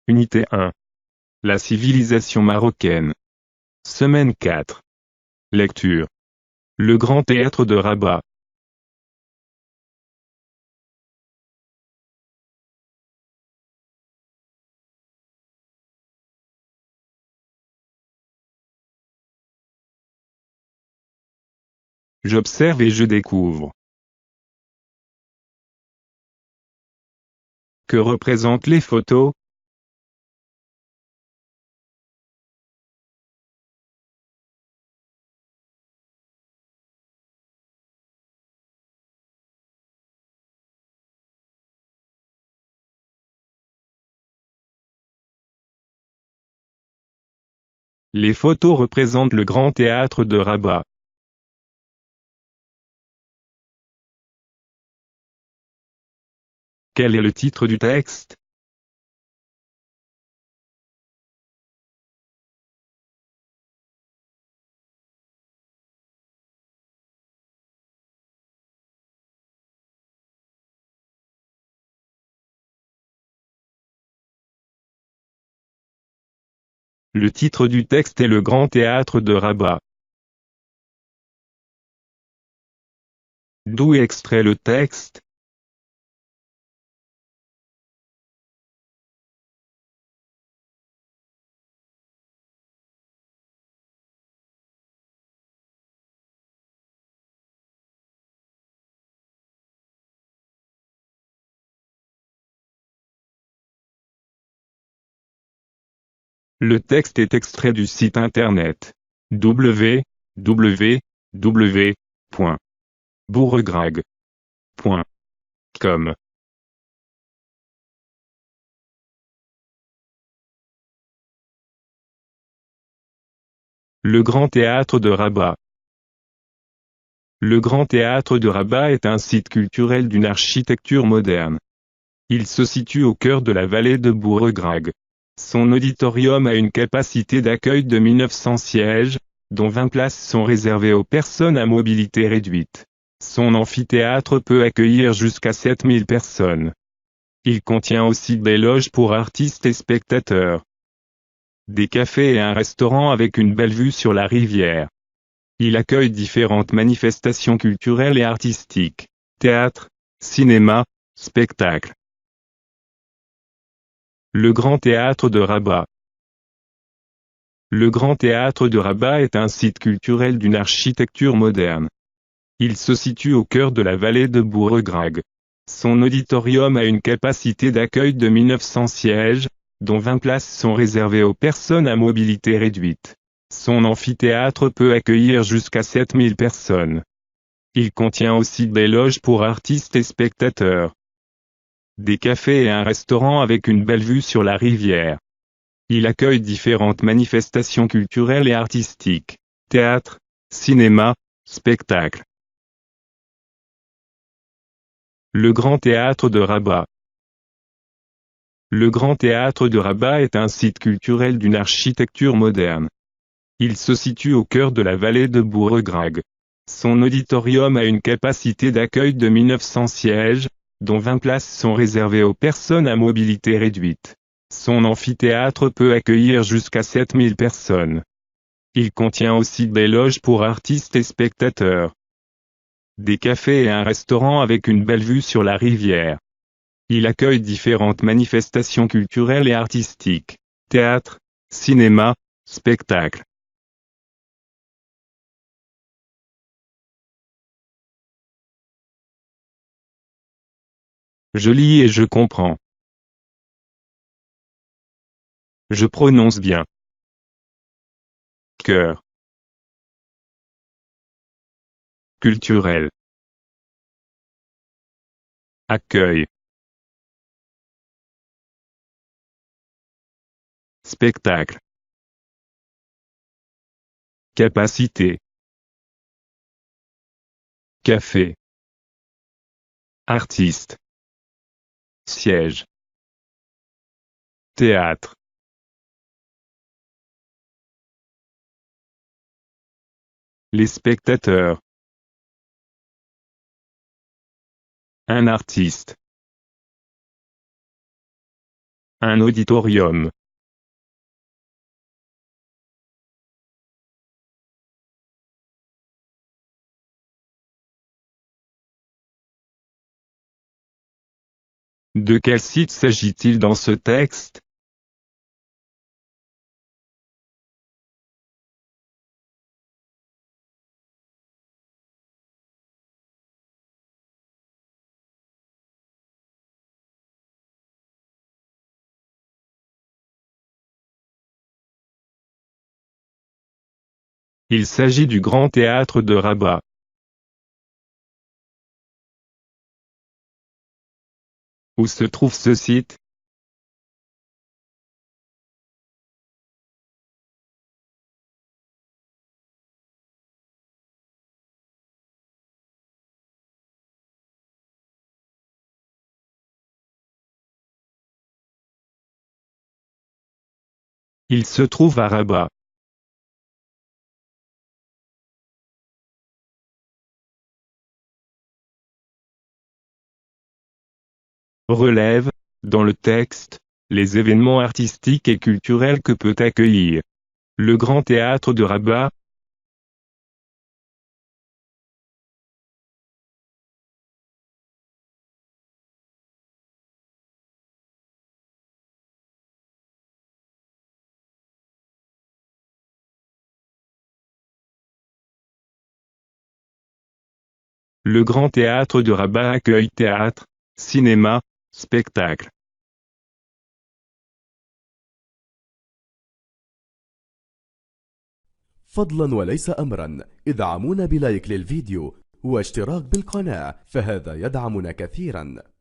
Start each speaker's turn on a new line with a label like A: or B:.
A: Unité 1. La civilisation marocaine. Semaine 4. Lecture. Le Grand Théâtre de Rabat. J'observe et je découvre. Que représentent les photos? Les photos représentent le Grand Théâtre de Rabat. Quel est le titre du texte? Le titre du texte est le Grand Théâtre de Rabat. D'où est extrait le texte? Le texte est extrait du site internet www.bouregrag.com. Le Grand Théâtre de Rabat. Le Grand Théâtre de Rabat est un site culturel d'une architecture moderne. Il se situe au cœur de la vallée de Bouregrag. Son auditorium a une capacité d'accueil de 1900 sièges, dont 20 places sont réservées aux personnes à mobilité réduite. Son amphithéâtre peut accueillir jusqu'à 7000 personnes. Il contient aussi des loges pour artistes et spectateurs, des cafés et un restaurant avec une belle vue sur la rivière. Il accueille différentes manifestations culturelles et artistiques, théâtre, cinéma, spectacles. Le Grand Théâtre de Rabat. Le Grand Théâtre de Rabat est un site culturel d'une architecture moderne. Il se situe au cœur de la vallée de Bouregrag. Son auditorium a une capacité d'accueil de 1900 sièges, dont 20 places sont réservées aux personnes à mobilité réduite. Son amphithéâtre peut accueillir jusqu'à 7000 personnes. Il contient aussi des loges pour artistes et spectateurs, des cafés et un restaurant avec une belle vue sur la rivière. Il accueille différentes manifestations culturelles et artistiques, théâtre, cinéma, spectacles. Le Grand Théâtre de Rabat. Le Grand Théâtre de Rabat est un site culturel d'une architecture moderne. Il se situe au cœur de la vallée de Bouregrag. Son auditorium a une capacité d'accueil de 1900 sièges, dont 20 places sont réservées aux personnes à mobilité réduite. Son amphithéâtre peut accueillir jusqu'à 7000 personnes. Il contient aussi des loges pour artistes et spectateurs, des cafés et un restaurant avec une belle vue sur la rivière. Il accueille différentes manifestations culturelles et artistiques, théâtre, cinéma, spectacles. Je lis et je comprends. Je prononce bien. Cœur. Culturel. Accueil. Spectacle. Capacité. Café. Artiste. Siège. Théâtre. Les spectateurs. Un artiste. Un auditorium. De quel site s'agit-il dans ce texte? Il s'agit du Grand Théâtre de Rabat. Où se trouve ce site? Il se trouve à Rabat. Relève, dans le texte, les événements artistiques et culturels que peut accueillir le Grand Théâtre de Rabat. Le Grand Théâtre de Rabat accueille théâtre, cinéma, spectacle.
B: فضلا وليس أمرا ادعمونا بلايك للفيديو واشتراك بالقناة، فهذا يدعمنا كثيرا.